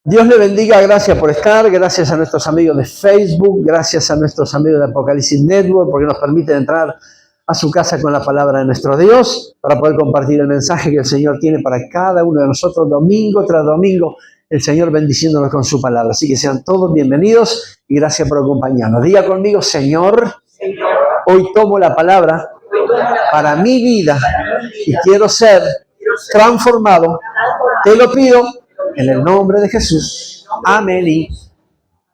Dios le bendiga, gracias por estar, gracias a nuestros amigos de Facebook, gracias a nuestros amigos de Apocalipsis Network, porque nos permiten entrar a su casa con la palabra de nuestro Dios, para poder compartir el mensaje que el Señor tiene para cada uno de nosotros, domingo tras domingo, el Señor bendiciéndonos con su palabra. Así que sean todos bienvenidos y gracias por acompañarnos. Diga conmigo, Señor, hoy tomo la palabra para mi vida y quiero ser transformado. Te lo pido en el nombre de Jesús. Amén y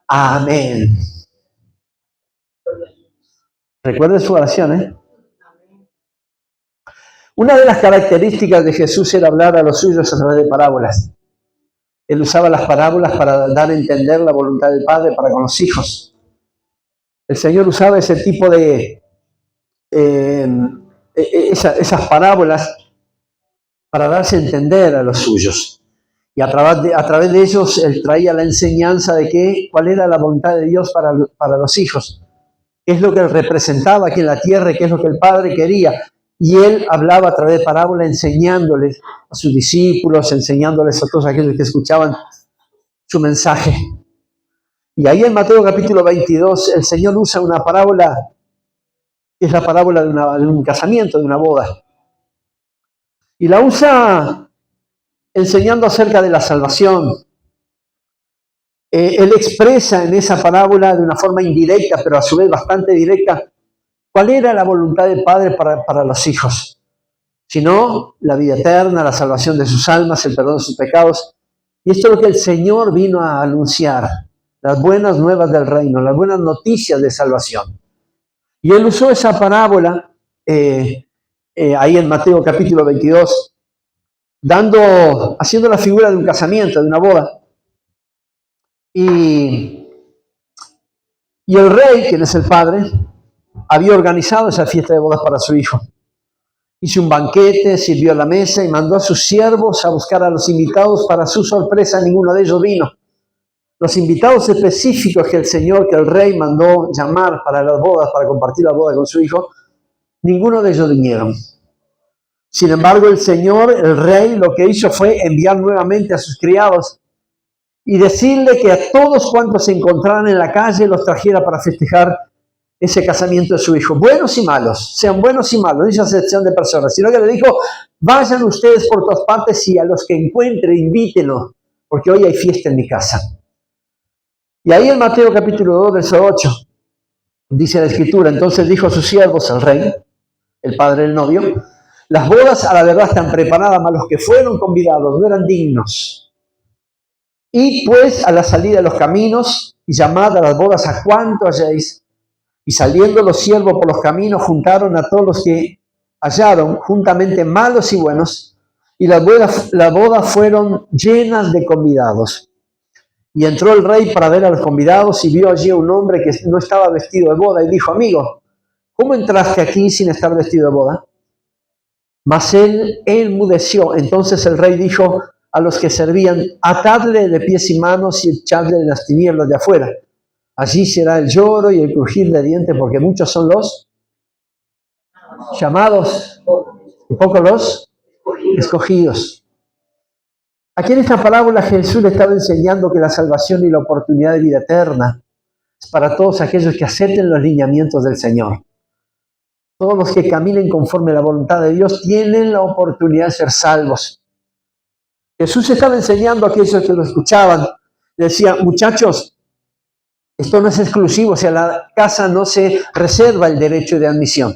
amén. Recuerde su oración, ¿eh? Una de las características de Jesús era hablar a los suyos a través de parábolas. Él usaba las parábolas para dar a entender la voluntad del Padre para con los hijos. El Señor usaba ese tipo de esas parábolas para darse a entender a los suyos. Y a través de ellos Él traía la enseñanza de cuál era la voluntad de Dios para los hijos. Qué es lo que Él representaba aquí en la tierra y qué es lo que el Padre quería. Y Él hablaba a través de parábolas enseñándoles a sus discípulos, enseñándoles a todos aquellos que escuchaban su mensaje. Y ahí en Mateo capítulo 22 el Señor usa una parábola, que es la parábola de un casamiento, de una boda. Y la usa enseñando acerca de la salvación. Él expresa en esa parábola de una forma indirecta, pero a su vez bastante directa, cuál era la voluntad del Padre para los hijos. Sino la vida eterna, la salvación de sus almas, el perdón de sus pecados. Y esto es lo que el Señor vino a anunciar, las buenas nuevas del reino, las buenas noticias de salvación. Y Él usó esa parábola ahí en Mateo capítulo 22, haciendo la figura de un casamiento, de una boda. Y el rey, quien es el padre, había organizado esa fiesta de bodas para su hijo. Hizo un banquete, sirvió la mesa y mandó a sus siervos a buscar a los invitados. Para su sorpresa, ninguno de ellos vino. Los invitados específicos que el rey mandó llamar para las bodas, para compartir la boda con su hijo, ninguno de ellos vinieron. Sin embargo, el rey, lo que hizo fue enviar nuevamente a sus criados y decirle que a todos cuantos se encontraran en la calle los trajera para festejar ese casamiento de su hijo. Buenos y malos, sean buenos y malos, no es excepción de personas, sino que le dijo, vayan ustedes por todas partes y a los que encuentren, invítenlos, porque hoy hay fiesta en mi casa. Y ahí en Mateo capítulo 2, verso 8, dice la Escritura, entonces dijo a sus siervos, el rey, el padre del novio, las bodas a la verdad están preparadas, mas los que fueron convidados no eran dignos. Y pues a la salida de los caminos, y llamad a las bodas a cuanto halléis. Y saliendo los siervos por los caminos, juntaron a todos los que hallaron, juntamente malos y buenos, y las bodas fueron llenas de convidados. Y entró el rey para ver a los convidados, y vio allí a un hombre que no estaba vestido de boda, y dijo, amigo, ¿cómo entraste aquí sin estar vestido de boda? Mas él enmudeció. Entonces el rey dijo a los que servían, atadle de pies y manos y echadle en las tinieblas de afuera. Allí será el lloro y el crujir de dientes, porque muchos son los llamados y pocos los escogidos. Aquí en esta parábola Jesús le estaba enseñando que la salvación y la oportunidad de vida eterna es para todos aquellos que acepten los lineamientos del Señor. Todos los que caminen conforme a la voluntad de Dios tienen la oportunidad de ser salvos. Jesús estaba enseñando a aquellos que lo escuchaban. Le decía, muchachos, esto no es exclusivo, o sea, la casa no se reserva el derecho de admisión.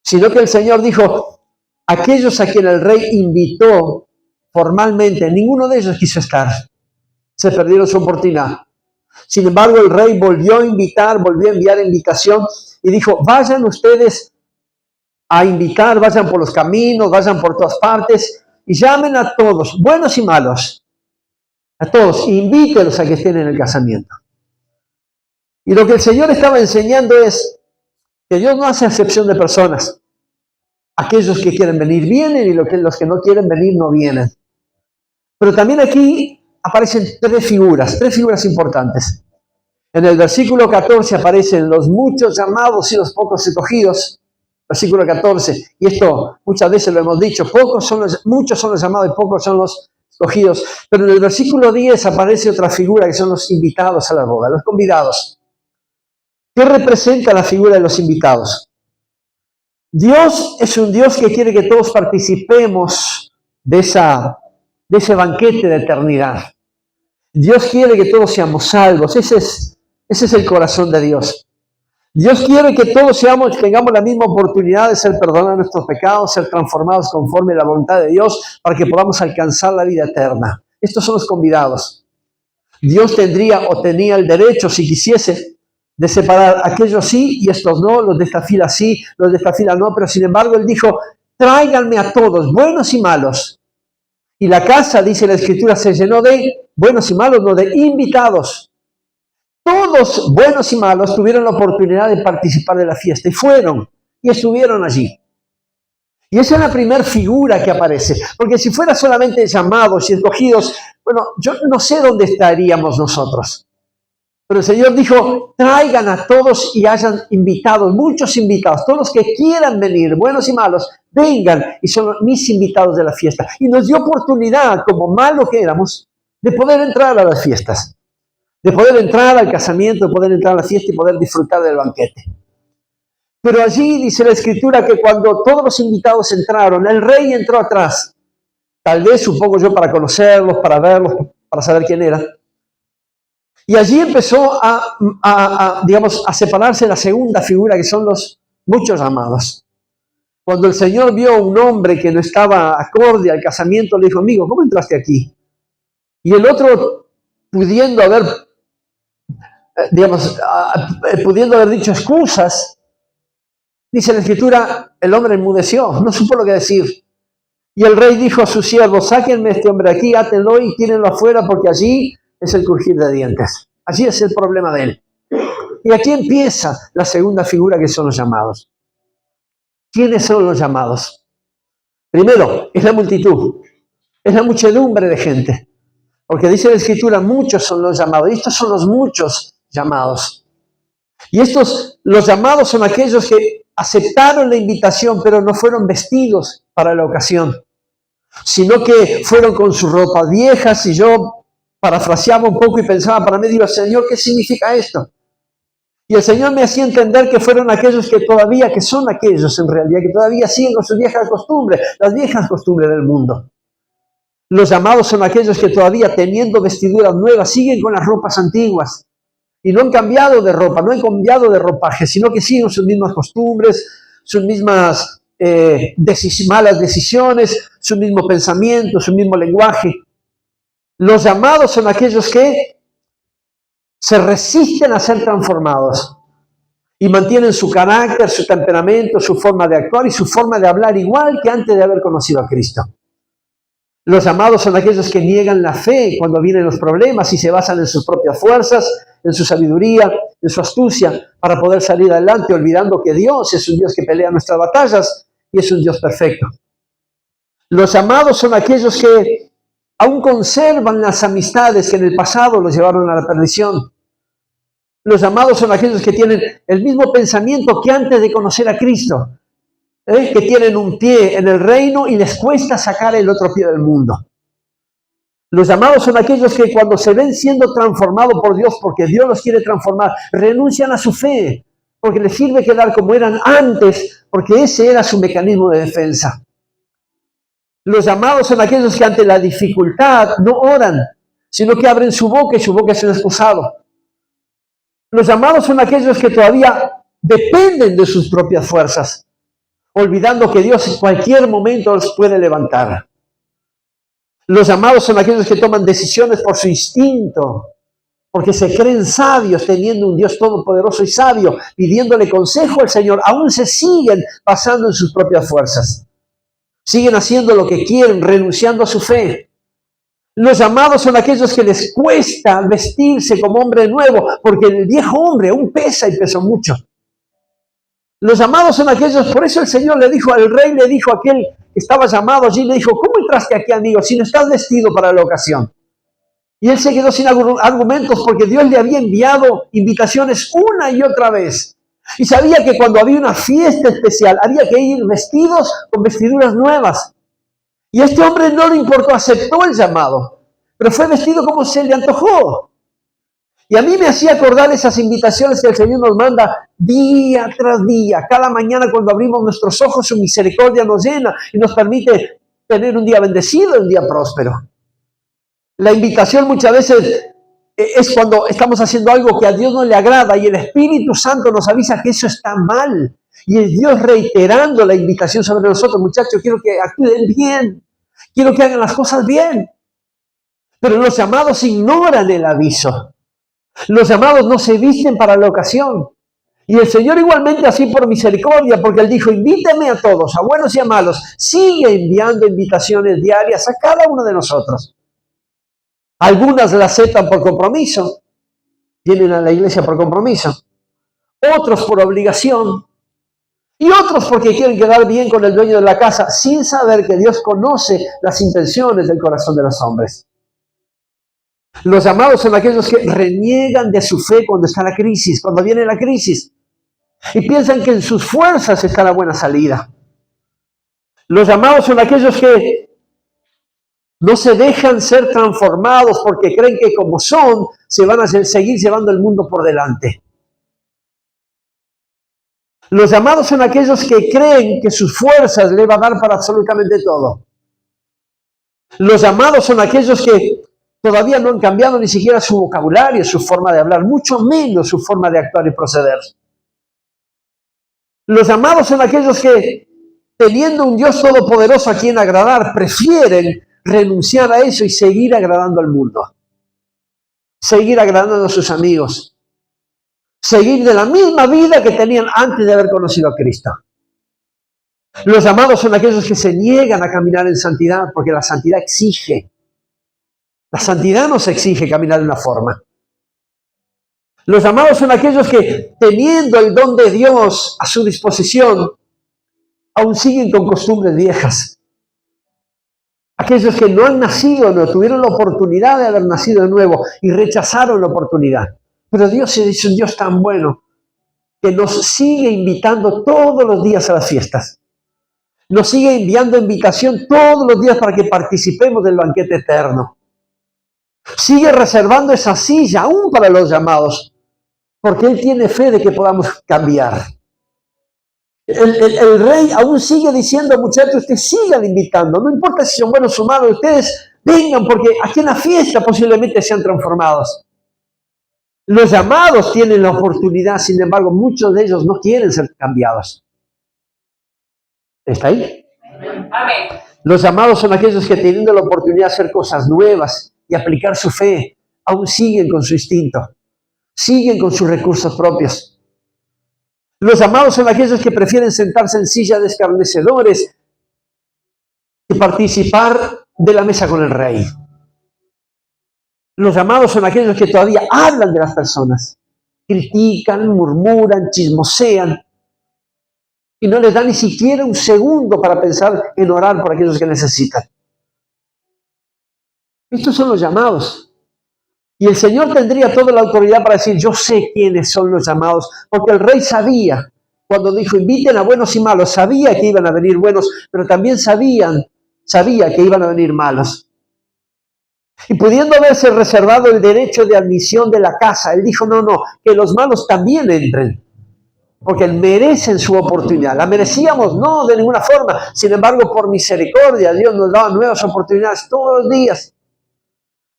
Sino que el Señor dijo, aquellos a quien el rey invitó formalmente, ninguno de ellos quiso estar. Se perdieron su oportunidad. Sin embargo, el rey volvió a invitar, volvió a enviar invitación y dijo, vayan ustedes a invitar, vayan por los caminos, vayan por todas partes y llamen a todos, buenos y malos, a todos, invítelos a que estén en el casamiento. Y lo que el Señor estaba enseñando es que Dios no hace excepción de personas. Aquellos que quieren venir vienen y los que no quieren venir no vienen. Pero también aquí aparecen tres figuras importantes. En el versículo 14 aparecen los muchos llamados y los pocos escogidos. Versículo 14. Y esto muchas veces lo hemos dicho, muchos son los llamados y pocos son los escogidos. Pero en el versículo 10 aparece otra figura que son los invitados a la boda, los convidados. ¿Qué representa la figura de los invitados? Dios es un Dios que quiere que todos participemos de ese banquete de eternidad. Dios quiere que todos seamos salvos. Ese es el corazón de Dios. Dios quiere que todos tengamos la misma oportunidad de ser perdonados nuestros pecados, ser transformados conforme a la voluntad de Dios para que podamos alcanzar la vida eterna. Estos son los convidados. Dios tendría o tenía el derecho, si quisiese, de separar aquellos sí y estos no, los de esta fila sí, los de esta fila no, pero sin embargo Él dijo, tráiganme a todos, buenos y malos. Y la casa, dice la Escritura, se llenó de buenos y malos, no de invitados. Todos, buenos y malos, tuvieron la oportunidad de participar de la fiesta y fueron y estuvieron allí. Y esa es la primera figura que aparece, porque si fuera solamente llamados y escogidos, bueno, yo no sé dónde estaríamos nosotros. Pero el Señor dijo, traigan a todos y hayan invitados, muchos invitados, todos los que quieran venir, buenos y malos, vengan y son mis invitados de la fiesta. Y nos dio oportunidad, como malos que éramos, de poder entrar a las fiestas, de poder entrar al casamiento, de poder entrar a la fiesta y poder disfrutar del banquete. Pero allí dice la Escritura que cuando todos los invitados entraron, el rey entró atrás. Tal vez, supongo yo, para conocerlos, para verlos, para saber quién era. Y allí empezó a separarse la segunda figura, que son los muchos llamados. Cuando el Señor vio a un hombre que no estaba acorde al casamiento, le dijo, amigo, ¿cómo entraste aquí? Y el otro, pudiendo haber dicho excusas, dice la Escritura, el hombre enmudeció, no supo lo que decir. Y el rey dijo a sus siervos, sáquenme a este hombre aquí, átenlo y tírenlo afuera, porque allí es el crujir de dientes. Allí es el problema de él. Y aquí empieza la segunda figura, que son los llamados. ¿Quiénes son los llamados? Primero, es la multitud. Es la muchedumbre de gente. Porque dice la Escritura, muchos son los llamados. Y estos son los muchos llamados. Y los llamados son aquellos que aceptaron la invitación, pero no fueron vestidos para la ocasión, sino que fueron con sus ropas viejas. Y yo parafraseaba un poco y pensaba para mí, digo, Señor, ¿qué significa esto? Y el Señor me hacía entender que fueron aquellos que son aquellos en realidad, que todavía siguen con sus viejas costumbres, las viejas costumbres del mundo. Los llamados son aquellos que todavía, teniendo vestiduras nuevas, siguen con las ropas antiguas. Y no han cambiado de ropa, no han cambiado de ropaje, sino que siguen sus mismas costumbres, sus mismas malas decisiones, su mismo pensamiento, su mismo lenguaje. Los llamados son aquellos que se resisten a ser transformados y mantienen su carácter, su temperamento, su forma de actuar y su forma de hablar igual que antes de haber conocido a Cristo. Los llamados son aquellos que niegan la fe cuando vienen los problemas y se basan en sus propias fuerzas, en su sabiduría, en su astucia para poder salir adelante, olvidando que Dios es un Dios que pelea nuestras batallas y es un Dios perfecto. Los llamados son aquellos que aún conservan las amistades que en el pasado los llevaron a la perdición. Los llamados son aquellos que tienen el mismo pensamiento que antes de conocer a Cristo, que tienen un pie en el reino y les cuesta sacar el otro pie del mundo. Los llamados son aquellos que cuando se ven siendo transformados por Dios, porque Dios los quiere transformar, renuncian a su fe, porque les sirve quedar como eran antes, porque ese era su mecanismo de defensa. Los llamados son aquellos que ante la dificultad no oran, sino que abren su boca y su boca es un excusado. Los llamados son aquellos que todavía dependen de sus propias fuerzas, olvidando que Dios en cualquier momento los puede levantar. Los llamados son aquellos que toman decisiones por su instinto, porque se creen sabios teniendo un Dios todopoderoso y sabio, pidiéndole consejo al Señor, aún se siguen basando en sus propias fuerzas. Siguen haciendo lo que quieren, renunciando a su fe. Los llamados son aquellos que les cuesta vestirse como hombre nuevo, porque el viejo hombre aún pesa y pesó mucho. Los llamados son aquellos, por eso el Señor le dijo al rey, le dijo a aquel que estaba llamado allí, le dijo, ¿cómo entraste aquí, amigo, si no estás vestido para la ocasión? Y él se quedó sin argumentos porque Dios le había enviado invitaciones una y otra vez. Y sabía que cuando había una fiesta especial había que ir vestidos con vestiduras nuevas. Y a este hombre no le importó, aceptó el llamado, pero fue vestido como se le antojó. Y a mí me hacía acordar esas invitaciones que el Señor nos manda día tras día. Cada mañana cuando abrimos nuestros ojos, su misericordia nos llena y nos permite tener un día bendecido, un día próspero. La invitación muchas veces es cuando estamos haciendo algo que a Dios no le agrada y el Espíritu Santo nos avisa que eso está mal. Y es Dios reiterando la invitación sobre nosotros. Muchachos, quiero que actúen bien. Quiero que hagan las cosas bien. Pero los llamados ignoran el aviso. Los llamados no se visten para la ocasión. Y el Señor igualmente así por misericordia, porque Él dijo, invíteme a todos, a buenos y a malos. Sigue enviando invitaciones diarias a cada uno de nosotros. Algunas las aceptan por compromiso, vienen a la iglesia por compromiso. Otros por obligación. Y otros porque quieren quedar bien con el dueño de la casa, sin saber que Dios conoce las intenciones del corazón de los hombres. Los llamados son aquellos que reniegan de su fe cuando está la crisis, cuando viene la crisis, y piensan que en sus fuerzas está la buena salida. Los llamados son aquellos que no se dejan ser transformados porque creen que como son, se van a seguir llevando el mundo por delante. Los llamados son aquellos que creen que sus fuerzas le van a dar para absolutamente todo. Los llamados son aquellos que todavía no han cambiado ni siquiera su vocabulario, su forma de hablar, mucho menos su forma de actuar y proceder. Los llamados son aquellos que, teniendo un Dios todopoderoso a quien agradar, prefieren renunciar a eso y seguir agradando al mundo. Seguir agradando a sus amigos. Seguir de la misma vida que tenían antes de haber conocido a Cristo. Los llamados son aquellos que se niegan a caminar en santidad, porque la santidad exige. La santidad nos exige caminar de una forma. Los llamados son aquellos que, teniendo el don de Dios a su disposición, aún siguen con costumbres viejas. Aquellos que no han nacido, no tuvieron la oportunidad de haber nacido de nuevo y rechazaron la oportunidad. Pero Dios es un Dios tan bueno que nos sigue invitando todos los días a las fiestas. Nos sigue enviando invitación todos los días para que participemos del banquete eterno. Sigue reservando esa silla aún para los llamados, porque Él tiene fe de que podamos cambiar. El rey aún sigue diciendo, muchachos, ustedes sigan invitando, no importa si son buenos o malos, ustedes vengan, porque aquí en la fiesta posiblemente sean transformados. Los llamados tienen la oportunidad, sin embargo, muchos de ellos no quieren ser cambiados. ¿Está ahí? Amén. Los llamados son aquellos que, teniendo la oportunidad de hacer cosas nuevas y aplicar su fe, aún siguen con su instinto, siguen con sus recursos propios. Los llamados son aquellos que prefieren sentarse en silla de escarnecedores y participar de la mesa con el rey. Los llamados son aquellos que todavía hablan de las personas, critican, murmuran, chismosean, y no les da ni siquiera un segundo para pensar en orar por aquellos que necesitan. Estos son los llamados. Y el Señor tendría toda la autoridad para decir, yo sé quiénes son los llamados, porque el rey sabía, cuando dijo, inviten a buenos y malos, sabía que iban a venir buenos, pero también sabía que iban a venir malos. Y pudiendo haberse reservado el derecho de admisión de la casa, Él dijo, no, que los malos también entren, porque merecen su oportunidad. ¿La merecíamos? No, de ninguna forma. Sin embargo, por misericordia, Dios nos daba nuevas oportunidades todos los días.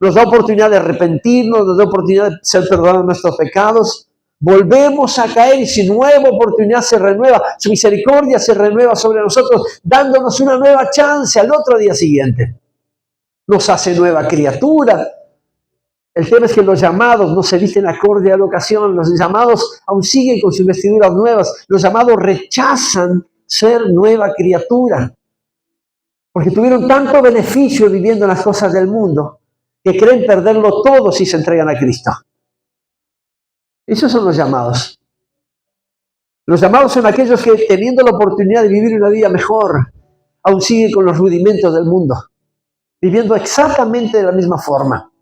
Nos da oportunidad de arrepentirnos, nos da oportunidad de ser perdonados nuestros pecados. Volvemos a caer y su nueva oportunidad se renueva, su misericordia se renueva sobre nosotros, dándonos una nueva chance al otro día siguiente. Nos hace nueva criatura. El tema es que los llamados no se visten acorde a la ocasión, los llamados aún siguen con sus vestiduras nuevas, los llamados rechazan ser nueva criatura, porque tuvieron tanto beneficio viviendo en las cosas del mundo, que creen perderlo todo si se entregan a Cristo. Esos son los llamados. Los llamados son aquellos que, teniendo la oportunidad de vivir una vida mejor, aún siguen con los rudimentos del mundo, viviendo exactamente de la misma forma,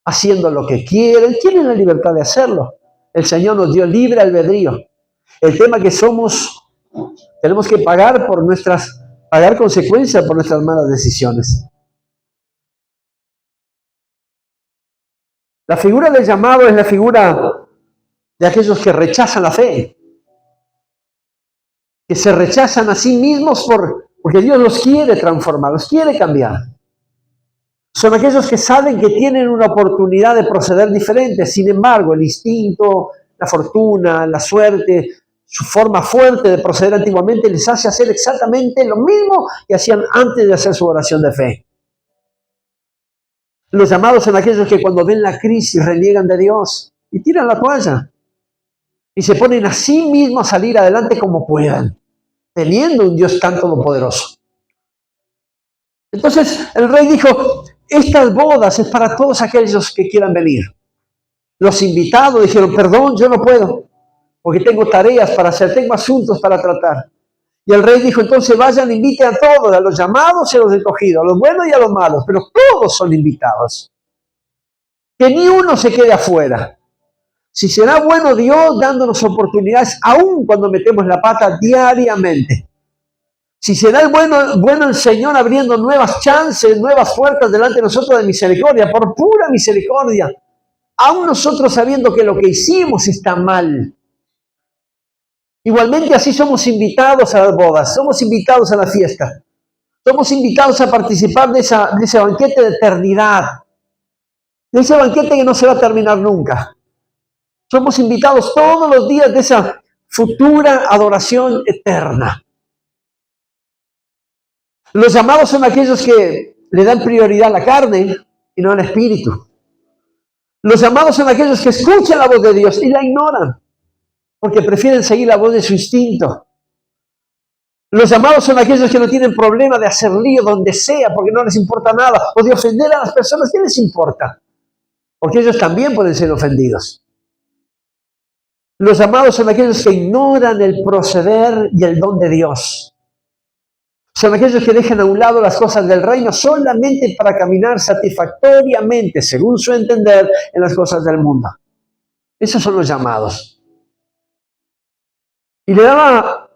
haciendo lo que quieren, tienen la libertad de hacerlo. El Señor nos dio libre albedrío. El tema que tenemos que pagar por nuestras pagar consecuencias por nuestras malas decisiones. La figura del llamado es la figura de aquellos que rechazan la fe, que se rechazan a sí mismos porque Dios los quiere transformar, los quiere cambiar. Son aquellos que saben que tienen una oportunidad de proceder diferente. Sin embargo, el instinto, la fortuna, la suerte, su forma fuerte de proceder antiguamente les hace hacer exactamente lo mismo que hacían antes de hacer su oración de fe. Los llamados son aquellos que cuando ven la crisis reniegan de Dios y tiran la toalla y se ponen a sí mismos a salir adelante como puedan, teniendo un Dios tan todopoderoso. Entonces el rey dijo, estas bodas es para todos aquellos que quieran venir. Los invitados dijeron, perdón, yo no puedo, porque tengo tareas para hacer, tengo asuntos para tratar. Y el rey dijo, entonces vayan, inviten a todos, a los llamados y a los escogidos, a los buenos y a los malos, pero todos son invitados. Que ni uno se quede afuera. Si será bueno Dios dándonos oportunidades, aún cuando metemos la pata diariamente. Si será bueno el Señor abriendo nuevas chances, nuevas puertas delante de nosotros de misericordia, por pura misericordia, aún nosotros sabiendo que lo que hicimos está mal. Igualmente así somos invitados a las bodas, somos invitados a la fiesta, somos invitados a participar de ese banquete de eternidad, de ese banquete que no se va a terminar nunca. Somos invitados todos los días de esa futura adoración eterna. Los llamados son aquellos que le dan prioridad a la carne y no al espíritu. Los llamados son aquellos que escuchan la voz de Dios y la ignoran, porque prefieren seguir la voz de su instinto. Los llamados son aquellos que no tienen problema de hacer lío donde sea, porque no les importa nada, o de ofender a las personas. ¿Qué les importa? Porque ellos también pueden ser ofendidos. Los llamados son aquellos que ignoran el proceder y el don de Dios. Son aquellos que dejan a un lado las cosas del reino solamente para caminar satisfactoriamente, según su entender, en las cosas del mundo. Esos son los llamados. Y le daba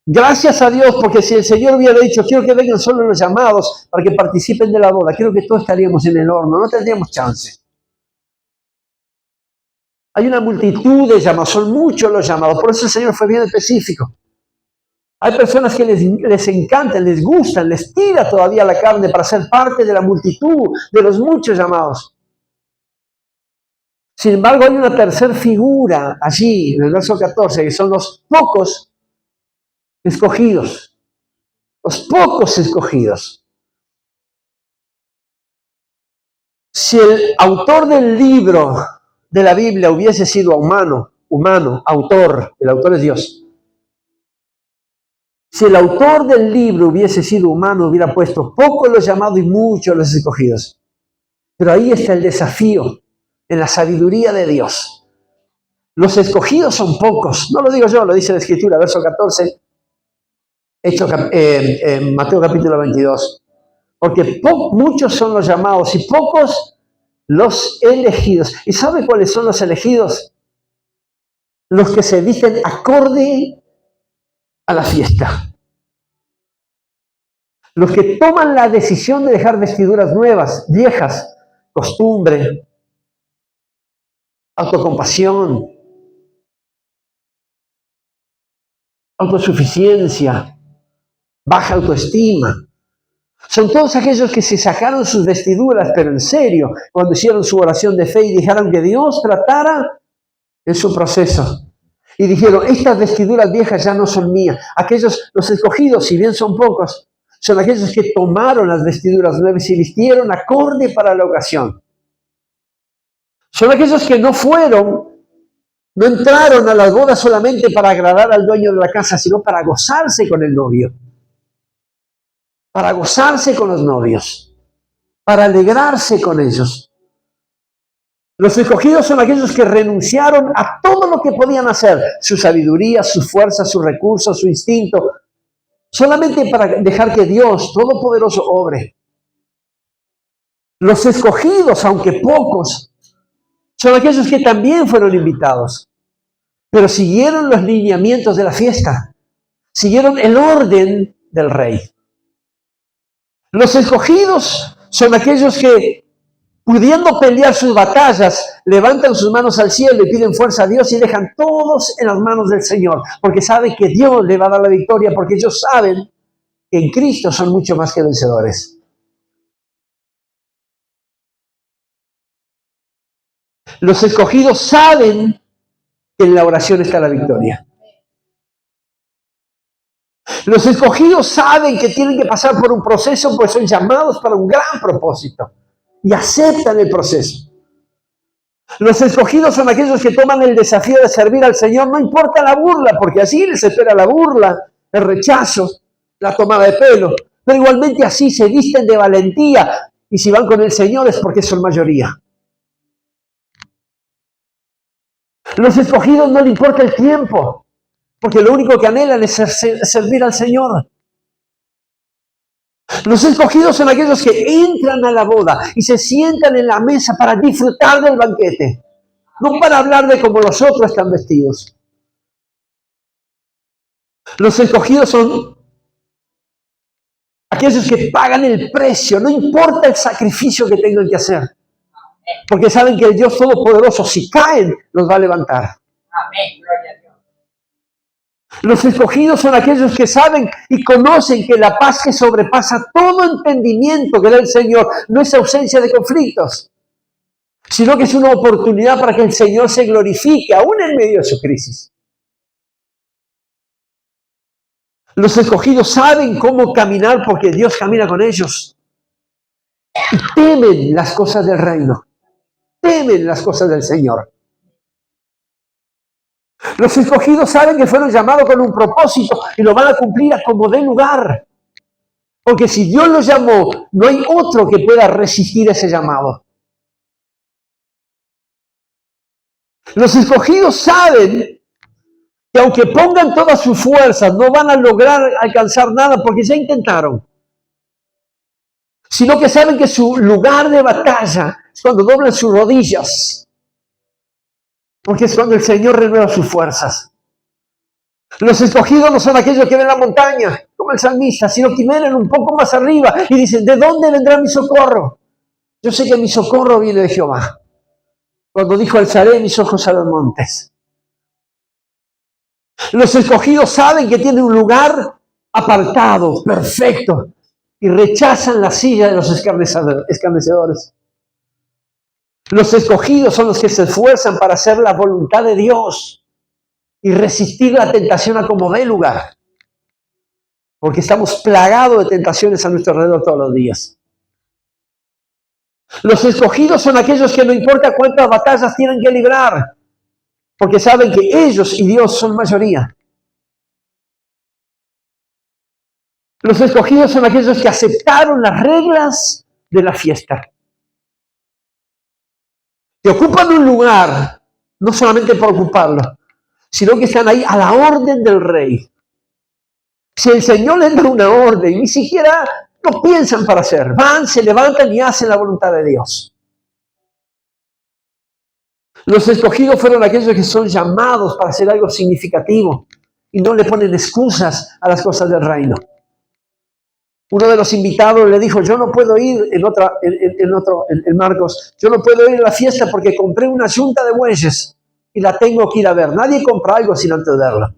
gracias a Dios, porque si el Señor hubiera dicho, quiero que vengan solo los llamados para que participen de la boda, creo que todos estaríamos en el horno, no tendríamos chance. Hay una multitud de llamados, son muchos los llamados, por eso el Señor fue bien específico. Hay personas que les encantan, les gustan, les tira todavía la carne para ser parte de la multitud, de los muchos llamados. Sin embargo, hay una tercera figura allí, en el verso 14, que son los pocos escogidos. Los pocos escogidos. Si el autor del libro de la Biblia hubiese sido humano, autor, el autor es Dios. Si el autor del libro hubiese sido humano, hubiera puesto pocos los llamados y muchos los escogidos. Pero ahí está el desafío, en la sabiduría de Dios. Los escogidos son pocos, no lo digo yo, lo dice la Escritura, verso 14, Mateo capítulo 22. Porque muchos son los llamados y pocos los elegidos. ¿Y sabe cuáles son los elegidos? Los que se dicen acorde a la fiesta. Los que toman la decisión de dejar vestiduras nuevas, viejas, costumbre, autocompasión, autosuficiencia, baja autoestima. Son todos aquellos que se sacaron sus vestiduras, pero en serio, cuando hicieron su oración de fe y dejaron que Dios tratara en su proceso. Y dijeron, estas vestiduras viejas ya no son mías. Aquellos, los escogidos, si bien son pocos, son aquellos que tomaron las vestiduras nuevas y vistieron acorde para la ocasión. Son aquellos que no entraron a las bodas solamente para agradar al dueño de la casa, sino para gozarse con el novio. Para gozarse con los novios. Para alegrarse con ellos. Los escogidos son aquellos que renunciaron a todo lo que podían hacer, su sabiduría, su fuerza, sus recursos, su instinto, solamente para dejar que Dios Todopoderoso obre. Los escogidos, aunque pocos, son aquellos que también fueron invitados, pero siguieron los lineamientos de la fiesta, siguieron el orden del rey. Los escogidos son aquellos que, pudiendo pelear sus batallas, levantan sus manos al cielo y piden fuerza a Dios y dejan todos en las manos del Señor, porque saben que Dios le va a dar la victoria, porque ellos saben que en Cristo son mucho más que vencedores. Los escogidos saben que en la oración está la victoria. Los escogidos saben que tienen que pasar por un proceso, pues son llamados para un gran propósito y aceptan el proceso. Los escogidos son aquellos que toman el desafío de servir al Señor, no importa la burla, porque así les espera la burla, el rechazo, la tomada de pelo, pero igualmente así se visten de valentía, y si van con el Señor es porque son mayoría. Los escogidos no les importa el tiempo, porque lo único que anhelan es servir al Señor. Los escogidos son aquellos que entran a la boda y se sientan en la mesa para disfrutar del banquete, no para hablar de cómo los otros están vestidos. Los escogidos son aquellos que pagan el precio, no importa el sacrificio que tengan que hacer, porque saben que el Dios Todopoderoso, si caen, los va a levantar. Amén. Gloria a Dios. Los escogidos son aquellos que saben y conocen que la paz que sobrepasa todo entendimiento que da el Señor no es ausencia de conflictos, sino que es una oportunidad para que el Señor se glorifique aún en medio de su crisis. Los escogidos saben cómo caminar porque Dios camina con ellos. Y temen las cosas del reino. Temen las cosas del Señor. Los escogidos saben que fueron llamados con un propósito y lo van a cumplir a como dé lugar. Porque si Dios los llamó, no hay otro que pueda resistir ese llamado. Los escogidos saben que aunque pongan todas sus fuerzas, no van a lograr alcanzar nada porque ya intentaron. Sino que saben que su lugar de batalla es cuando doblan sus rodillas. Porque es cuando el Señor renueva sus fuerzas. Los escogidos no son aquellos que ven la montaña, como el salmista, sino que miran un poco más arriba y dicen, ¿de dónde vendrá mi socorro? Yo sé que mi socorro viene de Jehová. Cuando dijo, alzaré mis ojos a los montes. Los escogidos saben que tienen un lugar apartado, perfecto, y rechazan la silla de los escarnecedores. Los escogidos son los que se esfuerzan para hacer la voluntad de Dios y resistir la tentación a como dé lugar. Porque estamos plagados de tentaciones a nuestro alrededor todos los días. Los escogidos son aquellos que no importa cuántas batallas tienen que librar, porque saben que ellos y Dios son mayoría. Los escogidos son aquellos que aceptaron las reglas de la fiesta. Que ocupan un lugar, no solamente por ocuparlo, sino que están ahí a la orden del rey. Si el Señor les da una orden, ni siquiera no piensan para hacer. Van, se levantan y hacen la voluntad de Dios. Los escogidos fueron aquellos que son llamados para hacer algo significativo y no le ponen excusas a las cosas del reino. Uno de los invitados le dijo, yo no puedo ir, en Marcos, yo no puedo ir a la fiesta porque compré una yunta de bueyes y la tengo que ir a ver. Nadie compra algo sin antes verla.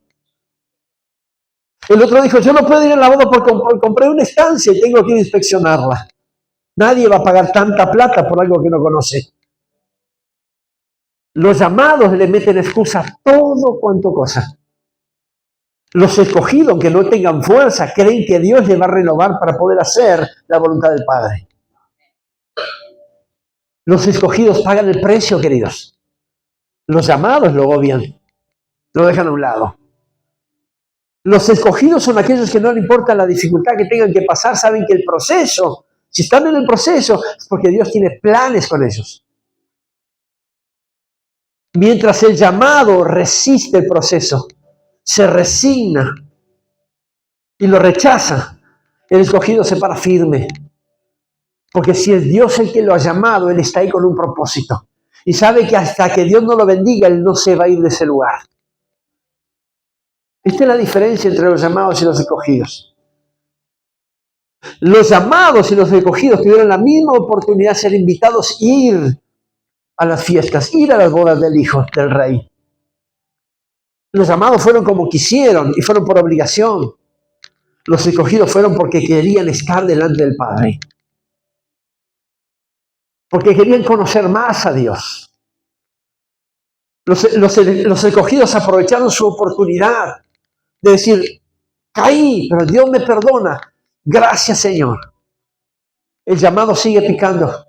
El otro dijo, yo no puedo ir a la boda porque compré una estancia y tengo que ir a inspeccionarla. Nadie va a pagar tanta plata por algo que no conoce. Los llamados le meten excusa a todo cuanto cosa. Los escogidos, que no tengan fuerza, creen que Dios les va a renovar para poder hacer la voluntad del Padre. Los escogidos pagan el precio, queridos. Los llamados lo obvian, lo dejan a un lado. Los escogidos son aquellos que no le importa la dificultad que tengan que pasar, saben que el proceso, si están en el proceso, es porque Dios tiene planes con ellos. Mientras el llamado resiste el proceso, se resigna y lo rechaza, el escogido se para firme. Porque si es Dios el que lo ha llamado, Él está ahí con un propósito. Y sabe que hasta que Dios no lo bendiga, Él no se va a ir de ese lugar. Esta es la diferencia entre los llamados y los escogidos. Los llamados y los escogidos tuvieron la misma oportunidad de ser invitados a ir a las fiestas, ir a las bodas del hijo del rey. Los llamados fueron como quisieron y fueron por obligación. Los escogidos fueron porque querían estar delante del Padre. Porque querían conocer más a Dios. Los escogidos aprovecharon su oportunidad de decir, caí, pero Dios me perdona. Gracias, Señor. El llamado sigue picando.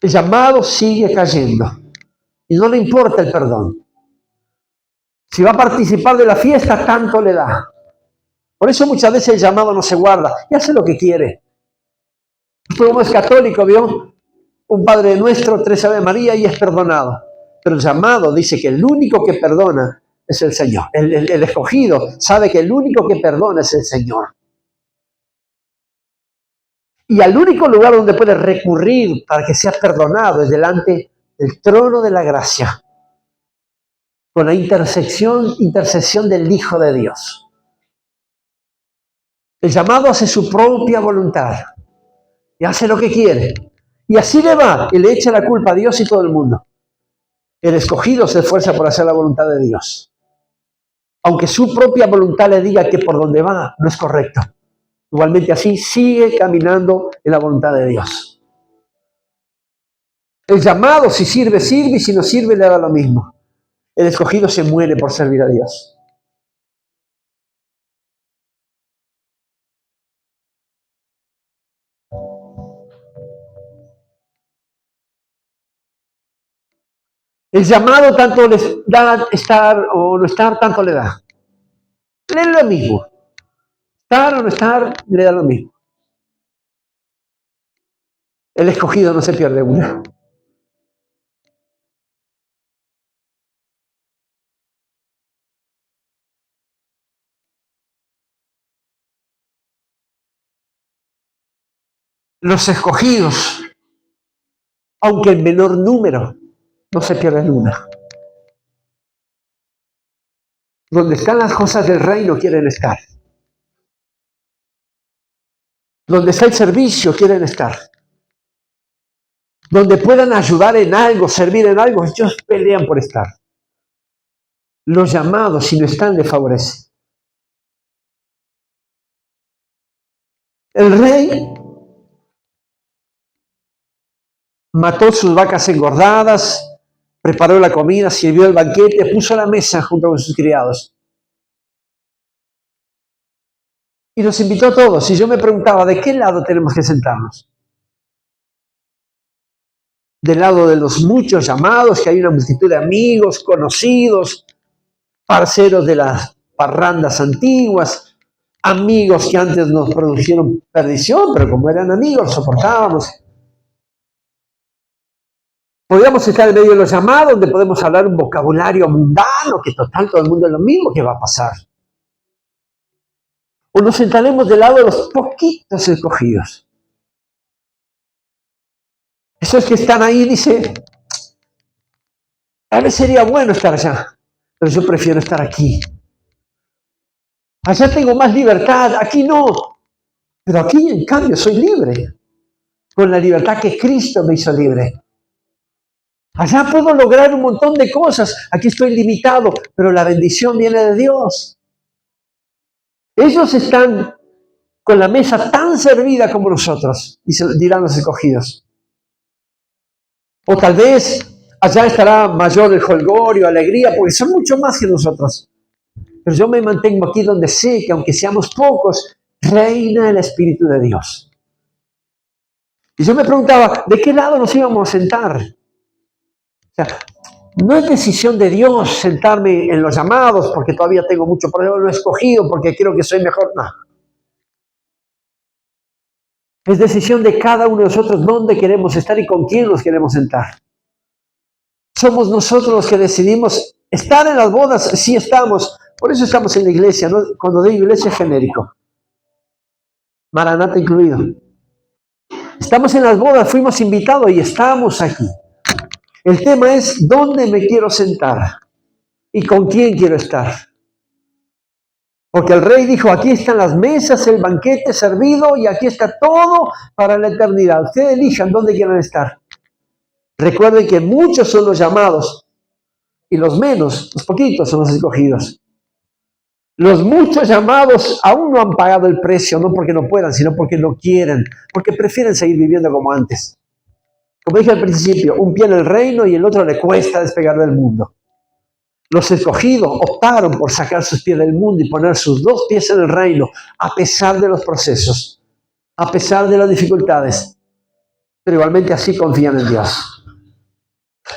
El llamado sigue cayendo. Y no le importa el perdón. Si va a participar de la fiesta, tanto le da. Por eso muchas veces el llamado no se guarda y hace lo que quiere. Usted como es católico, ¿vio? Un Padre Nuestro, 3 Ave María y es perdonado. Pero el llamado dice que el único que perdona es el Señor. El escogido sabe que el único que perdona es el Señor. Y al único lugar donde puede recurrir para que sea perdonado es delante del trono de la gracia, con la intercesión del Hijo de Dios. El llamado hace su propia voluntad y hace lo que quiere. Y así le va y le echa la culpa a Dios y todo el mundo. El escogido se esfuerza por hacer la voluntad de Dios. Aunque su propia voluntad le diga que por donde va no es correcto. Igualmente así sigue caminando en la voluntad de Dios. El llamado, si sirve, sirve, y si no sirve, le da lo mismo. El escogido se muere por servir a Dios. El llamado tanto les da estar o no estar, tanto le da. Le da lo mismo. Estar o no estar, le da lo mismo. El escogido no se pierde una. Los escogidos, aunque en menor número, no se pierden una. Donde están las cosas del reino quieren estar. Donde está el servicio quieren estar. Donde puedan ayudar en algo, servir en algo, ellos pelean por estar. Los llamados, si no están, les favorecen. El rey mató sus vacas engordadas, preparó la comida, sirvió el banquete, puso la mesa junto con sus criados. Y nos invitó a todos. Y yo me preguntaba, ¿de qué lado tenemos que sentarnos? Del lado de los muchos llamados, que hay una multitud de amigos, conocidos, parceros de las parrandas antiguas, amigos que antes nos produjeron perdición, pero como eran amigos, soportábamos. Podríamos estar en medio de los llamados, donde podemos hablar un vocabulario mundano, que total todo el mundo es lo mismo, ¿qué va a pasar? O nos sentaremos del lado de los poquitos escogidos. Esos que están ahí, dice, a veces sería bueno estar allá, pero yo prefiero estar aquí. Allá tengo más libertad, aquí no. Pero aquí, en cambio, soy libre. Con la libertad que Cristo me hizo libre. Allá puedo lograr un montón de cosas. Aquí estoy limitado, pero la bendición viene de Dios. Ellos están con la mesa tan servida como nosotros, dirán los escogidos. O tal vez allá estará mayor el jolgorio, alegría, porque son mucho más que nosotros. Pero yo me mantengo aquí donde sé que aunque seamos pocos, reina el Espíritu de Dios. Y yo me preguntaba, ¿de qué lado nos íbamos a sentar? O sea, no es decisión de Dios sentarme en los llamados porque todavía tengo mucho, pero yo lo he escogido porque creo que soy mejor. No. Es decisión de cada uno de nosotros dónde queremos estar y con quién nos queremos sentar. Somos nosotros los que decidimos estar en las bodas, sí estamos. Por eso estamos en la iglesia, ¿no? Cuando digo iglesia es genérico. Maranata incluido. Estamos en las bodas, fuimos invitados y estamos aquí. El tema es dónde me quiero sentar y con quién quiero estar. Porque el rey dijo, aquí están las mesas, el banquete servido y aquí está todo para la eternidad. Ustedes elijan dónde quieran estar. Recuerden que muchos son los llamados y los menos, los poquitos son los escogidos. Los muchos llamados aún no han pagado el precio, no porque no puedan, sino porque no quieren, porque prefieren seguir viviendo como antes. Como dije al principio, un pie en el reino y el otro le cuesta despegar del mundo. Los escogidos optaron por sacar sus pies del mundo y poner sus dos pies en el reino, a pesar de los procesos, a pesar de las dificultades, pero igualmente así confían en Dios.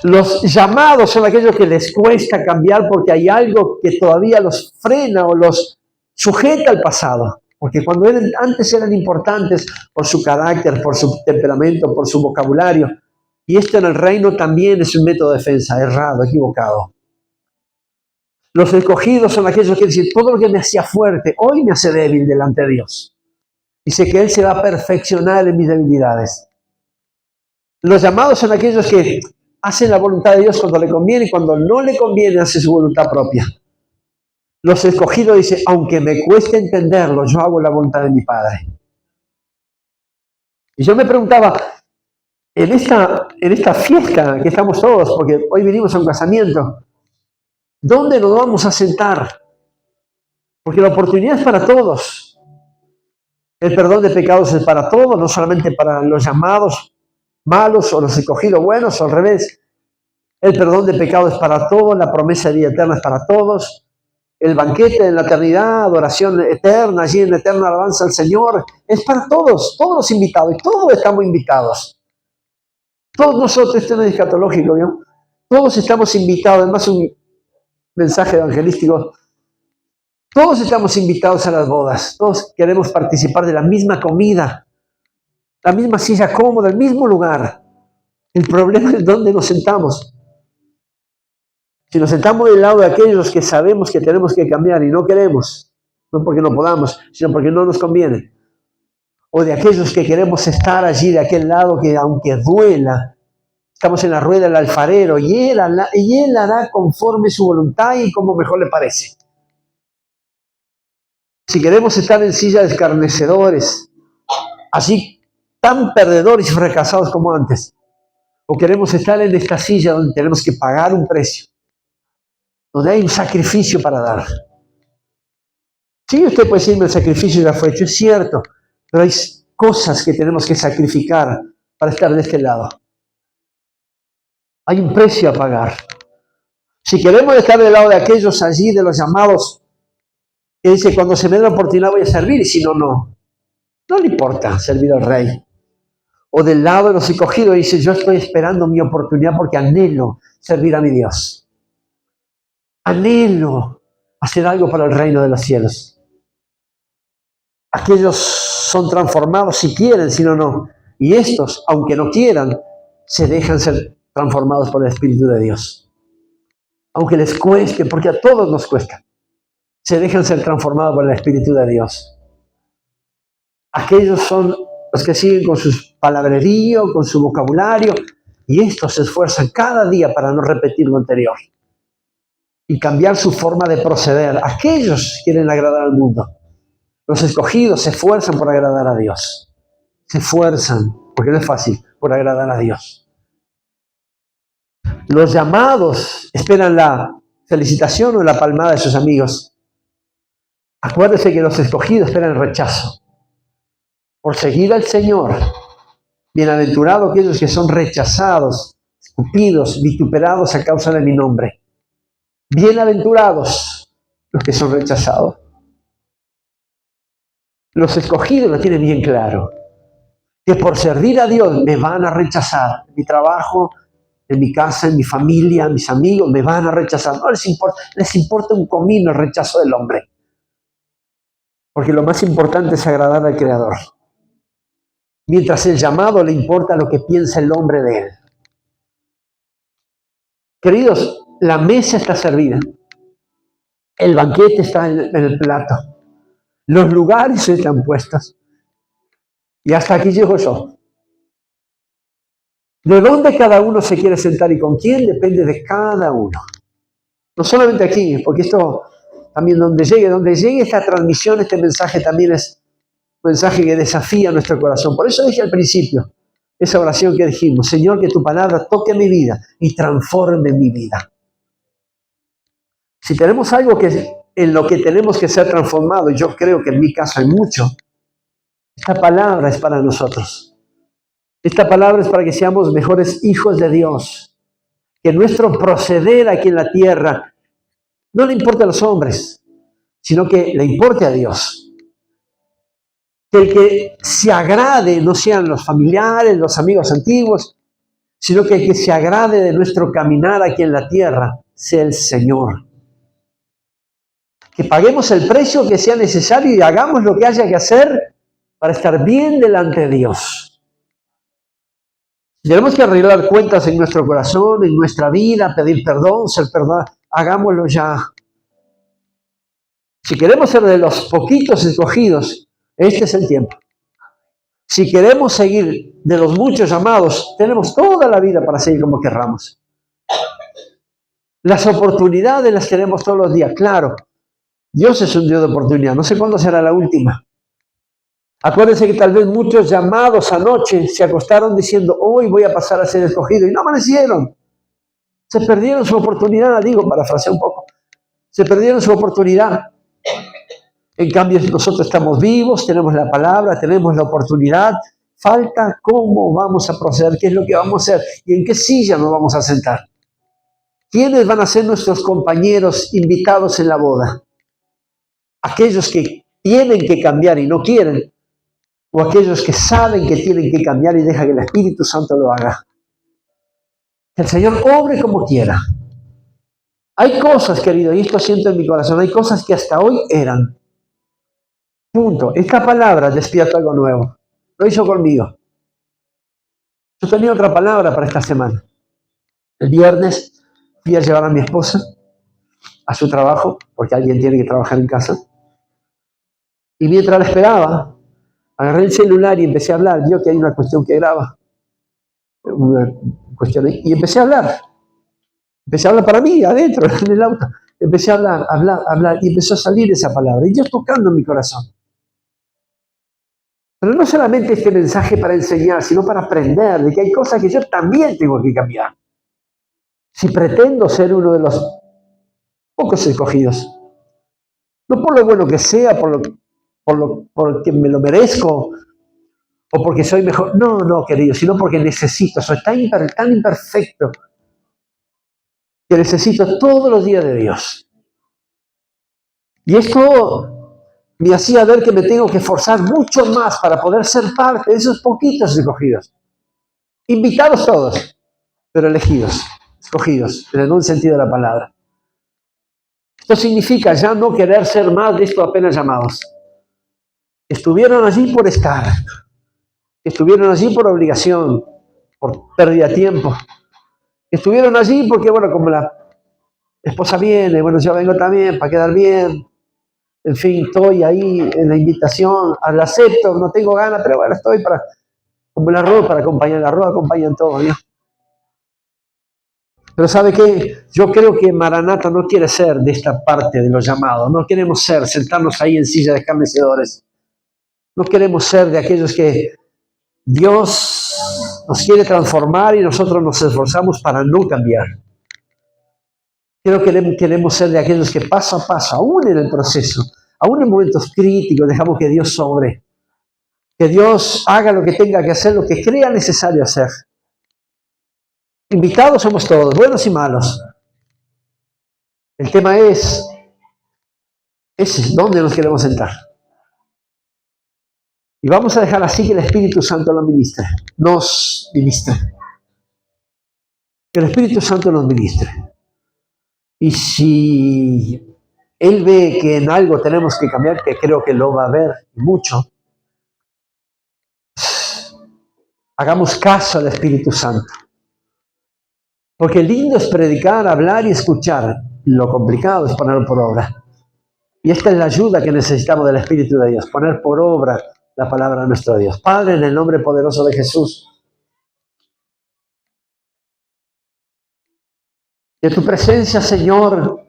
Los llamados son aquellos que les cuesta cambiar porque hay algo que todavía los frena o los sujeta al pasado. Porque cuando antes eran importantes por su carácter, por su temperamento, por su vocabulario. Y esto en el reino también es un método de defensa, errado, equivocado. Los escogidos son aquellos que dicen, todo lo que me hacía fuerte, hoy me hace débil delante de Dios. Dice que Él se va a perfeccionar en mis debilidades. Los llamados son aquellos que hacen la voluntad de Dios cuando le conviene y cuando no le conviene hace su voluntad propia. Los escogidos dicen, aunque me cueste entenderlo, yo hago la voluntad de mi Padre. Y yo me preguntaba, en esta fiesta que estamos todos, porque hoy vinimos a un casamiento, ¿dónde nos vamos a sentar? Porque la oportunidad es para todos. El perdón de pecados es para todos, no solamente para los llamados malos o los escogidos buenos, o al revés. El perdón de pecados es para todos, la promesa de vida eterna es para todos. El banquete de la eternidad, adoración eterna, allí en eterna alabanza al Señor, es para todos los invitados, y todos estamos invitados. Todos nosotros, esto no es escatológico, ¿no? Todos estamos invitados, además un mensaje evangelístico, todos estamos invitados a las bodas, todos queremos participar de la misma comida, la misma silla cómoda, el mismo lugar. El problema es dónde nos sentamos. Si nos sentamos del lado de aquellos que sabemos que tenemos que cambiar y no queremos, no porque no podamos, sino porque no nos conviene, o de aquellos que queremos estar allí de aquel lado que aunque duela, estamos en la rueda del alfarero y él hará conforme su voluntad y como mejor le parece. Si queremos estar en silla de escarnecedores, así tan perdedores y fracasados como antes, o queremos estar en esta silla donde tenemos que pagar un precio, donde hay un sacrificio para dar. Sí, usted puede decirme el sacrificio ya fue hecho, es cierto, pero hay cosas que tenemos que sacrificar para estar de este lado. Hay un precio a pagar. Si queremos estar del lado de aquellos allí, de los llamados, que dice, cuando se me dé la oportunidad voy a servir, y si no, no le importa servir al rey. O del lado de los escogidos, dice, yo estoy esperando mi oportunidad porque anhelo servir a mi Dios. Anhelo hacer algo para el reino de los cielos. Aquellos son transformados si quieren, si no, no. Y estos, aunque no quieran, se dejan ser transformados por el Espíritu de Dios. Aunque les cueste, porque a todos nos cuesta, se dejan ser transformados por el Espíritu de Dios. Aquellos son los que siguen con su palabrerío, con su vocabulario, y estos se esfuerzan cada día para no repetir lo anterior y cambiar su forma de proceder. Aquellos quieren agradar al mundo. Los escogidos se esfuerzan por agradar a Dios. Se esfuerzan, porque no es fácil, por agradar a Dios. Los llamados esperan la felicitación o la palmada de sus amigos. Acuérdese que los escogidos esperan el rechazo. Por seguir al Señor, bienaventurados aquellos que son rechazados, escupidos, vituperados a causa de mi nombre. Bienaventurados los que son rechazados. Los escogidos lo tienen bien claro, que por servir a Dios me van a rechazar. En mi trabajo, en mi casa, en mi familia, mis amigos, me van a rechazar. No les importa un comino el rechazo del hombre. Porque lo más importante es agradar al Creador. Mientras el llamado le importa lo que piensa el hombre de él. Queridos, la mesa está servida. El banquete está en el plato. Los lugares están puestos. Y hasta aquí llego yo. De dónde cada uno se quiere sentar y con quién depende de cada uno. No solamente aquí, porque esto también donde llegue esta transmisión, este mensaje también es un mensaje que desafía nuestro corazón. Por eso dije al principio, esa oración que dijimos, Señor, que tu palabra toque mi vida y transforme mi vida. Si tenemos algo en lo que tenemos que ser transformados, yo creo que en mi caso hay mucho, esta palabra es para nosotros. Esta palabra es para que seamos mejores hijos de Dios. Que nuestro proceder aquí en la tierra no le importe a los hombres, sino que le importe a Dios. Que el que se agrade no sean los familiares, los amigos antiguos, sino que el que se agrade de nuestro caminar aquí en la tierra sea el Señor. Que paguemos el precio que sea necesario y hagamos lo que haya que hacer para estar bien delante de Dios. Si tenemos que arreglar cuentas en nuestro corazón, en nuestra vida, pedir perdón, ser perdonados, hagámoslo ya. Si queremos ser de los poquitos escogidos, este es el tiempo. Si queremos seguir de los muchos llamados, tenemos toda la vida para seguir como querramos. Las oportunidades las tenemos todos los días, claro. Dios es un Dios de oportunidad, no sé cuándo será la última. Acuérdense que tal vez muchos llamados anoche se acostaron diciendo, hoy voy a pasar a ser escogido, y no amanecieron. Se perdieron su oportunidad, parafraseé un poco. Se perdieron su oportunidad. En cambio, nosotros estamos vivos, tenemos la palabra, tenemos la oportunidad. Falta cómo vamos a proceder, qué es lo que vamos a hacer y en qué silla nos vamos a sentar. ¿Quiénes van a ser nuestros compañeros invitados en la boda? ¿Aquellos que tienen que cambiar y no quieren? ¿O aquellos que saben que tienen que cambiar y dejan que el Espíritu Santo lo haga? Que el Señor obre como quiera. Hay cosas, querido, y esto siento en mi corazón, hay cosas que hasta hoy eran. Punto. Esta palabra despierta algo nuevo. Lo hizo conmigo. Yo tenía otra palabra para esta semana. El viernes fui a llevar a mi esposa a su trabajo, porque alguien tiene que trabajar en casa. Y mientras la esperaba, agarré el celular y empecé a hablar. Vio que hay una cuestión que graba. Una cuestión ahí, y empecé a hablar. Empecé a hablar para mí, adentro, en el auto. Empecé a hablar, y empezó a salir esa palabra. Y Dios tocando en mi corazón. Pero no solamente este mensaje para enseñar, sino para aprender de que hay cosas que yo también tengo que cambiar. Si pretendo ser uno de los pocos escogidos, no por lo bueno que sea, porque me lo merezco o porque soy mejor, no, querido, sino porque necesito, soy tan imperfecto que necesito todos los días de Dios. Y esto me hacía ver que me tengo que esforzar mucho más para poder ser parte de esos poquitos escogidos. Invitados todos, pero elegidos, escogidos, en el buen sentido de la palabra. Esto significa ya no querer ser más de estos apenas llamados. Estuvieron allí por estar, estuvieron allí por obligación, por pérdida de tiempo. Estuvieron allí porque, como la esposa viene, yo vengo también para quedar bien. En fin, estoy ahí en la invitación, la acepto, no tengo ganas, pero estoy como el arroz, para acompañar el arroz, acompañan todo, ¿no? Pero ¿sabe qué? Yo creo que Maranata no quiere ser de esta parte de los llamados, no queremos sentarnos ahí en silla de escarnecedores. No queremos ser de aquellos que Dios nos quiere transformar y nosotros nos esforzamos para no cambiar. Creo que queremos ser de aquellos que paso a paso, aún en el proceso, aún en momentos críticos, dejamos que Dios sobre, que Dios haga lo que tenga que hacer, lo que crea necesario hacer. Invitados somos todos, buenos y malos. El tema es dónde nos queremos sentar. Y vamos a dejar así que el Espíritu Santo nos ministre. Que el Espíritu Santo nos ministre. Y si Él ve que en algo tenemos que cambiar, que creo que lo va a ver mucho, hagamos caso al Espíritu Santo. Porque lindo es predicar, hablar y escuchar. Lo complicado es ponerlo por obra. Y esta es la ayuda que necesitamos del Espíritu de Dios, poner por obra la palabra de nuestro Dios. Padre, en el nombre poderoso de Jesús, de tu presencia, Señor,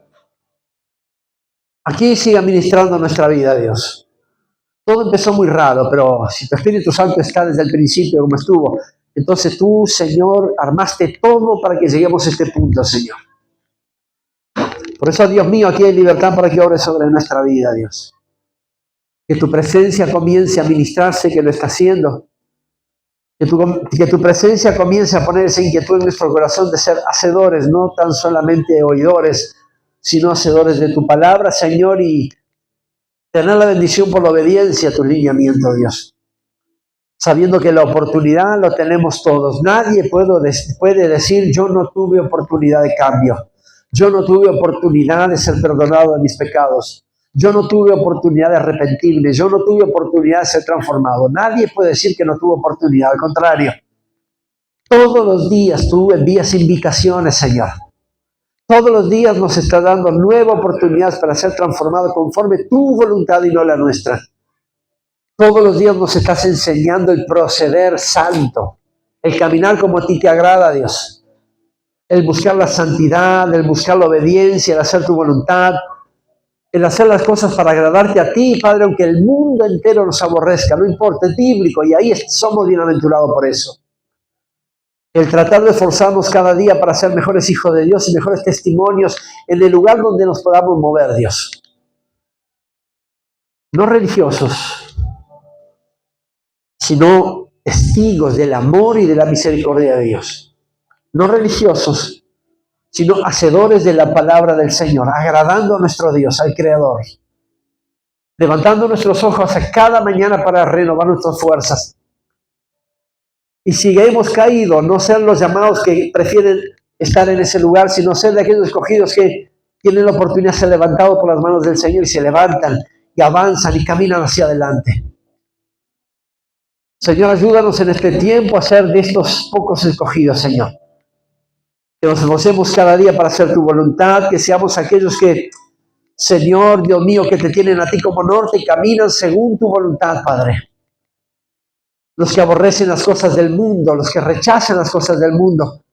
Aquí sigue ministrando nuestra vida, Dios. Todo empezó muy raro, pero si tu Espíritu Santo está desde el principio como estuvo, entonces tú, Señor, armaste todo para que lleguemos a este punto, Señor. Por eso, Dios mío, aquí hay libertad para que obres sobre nuestra vida, Dios. Que tu presencia comience a ministrarse, que lo está haciendo. Que tu presencia comience a poner esa inquietud en nuestro corazón de ser hacedores, no tan solamente oidores, sino hacedores de tu palabra, Señor, y tener la bendición por la obediencia a tu lineamiento, Dios. Sabiendo que la oportunidad lo tenemos todos. Nadie puede decir, yo no tuve oportunidad de cambio. Yo no tuve oportunidad de ser perdonado de mis pecados. Yo no tuve oportunidad de arrepentirme. Yo no tuve oportunidad de ser transformado. Nadie puede decir que no tuvo oportunidad. Al contrario, todos los días tú envías invitaciones, Señor. Todos los días nos está dando nuevas oportunidades para ser transformados conforme tu voluntad y no la nuestra. Todos los días nos estás enseñando el proceder santo, el caminar como a ti te agrada, Dios. El buscar la santidad, el buscar la obediencia, el hacer tu voluntad, el hacer las cosas para agradarte a ti, Padre, aunque el mundo entero nos aborrezca, no importa, es bíblico y ahí somos bienaventurados por eso. El tratar de esforzarnos cada día para ser mejores hijos de Dios y mejores testimonios en el lugar donde nos podamos mover, Dios. No religiosos, sino testigos del amor y de la misericordia de Dios. No religiosos, sino hacedores de la palabra del Señor, agradando a nuestro Dios, al Creador. Levantando nuestros ojos a cada mañana para renovar nuestras fuerzas. Y si hemos caído, no ser los llamados que prefieren estar en ese lugar, sino ser de aquellos escogidos que tienen la oportunidad de ser levantados por las manos del Señor y se levantan y avanzan y caminan hacia adelante. Señor, ayúdanos en este tiempo a ser de estos pocos escogidos, Señor. Que nos esforcemos cada día para hacer tu voluntad, que seamos aquellos que, Señor, Dios mío, que te tienen a ti como norte y caminan según tu voluntad, Padre. Los que aborrecen las cosas del mundo, los que rechazan las cosas del mundo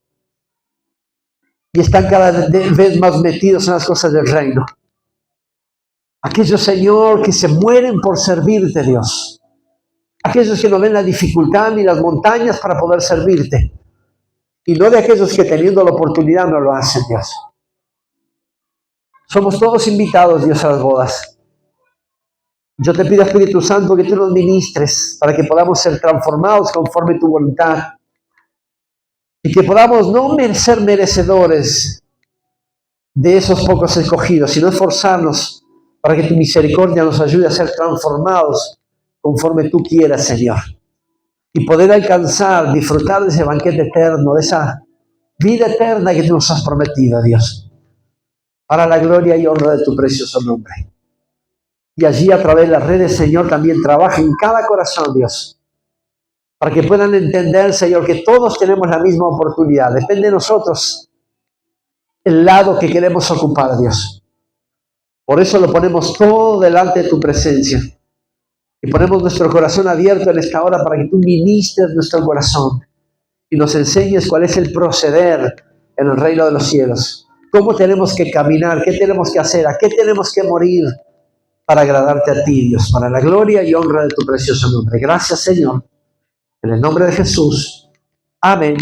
y están cada vez más metidos en las cosas del reino. Aquellos, Señor, que se mueren por servirte, Dios. Aquellos que no ven la dificultad ni las montañas para poder servirte. Y no de aquellos que teniendo la oportunidad no lo hacen, Dios. Somos todos invitados, Dios, a las bodas. Yo te pido, Espíritu Santo, que tú nos ministres para que podamos ser transformados conforme tu voluntad. Y que podamos no ser merecedores de esos pocos escogidos, sino esforzarnos para que tu misericordia nos ayude a ser transformados conforme tú quieras, Señor. Y poder alcanzar, disfrutar de ese banquete eterno, de esa vida eterna que tú nos has prometido, Dios. Para la gloria y honra de tu precioso nombre. Y allí a través de las redes, Señor, también trabaja en cada corazón, Dios. Para que puedan entender, Señor, que todos tenemos la misma oportunidad. Depende de nosotros el lado que queremos ocupar, Dios. Por eso lo ponemos todo delante de tu presencia. Y ponemos nuestro corazón abierto en esta hora para que tú ministres nuestro corazón y nos enseñes cuál es el proceder en el reino de los cielos. Cómo tenemos que caminar, qué tenemos que hacer, a qué tenemos que morir para agradarte a ti, Dios, para la gloria y honra de tu precioso nombre. Gracias, Señor. En el nombre de Jesús. Amén.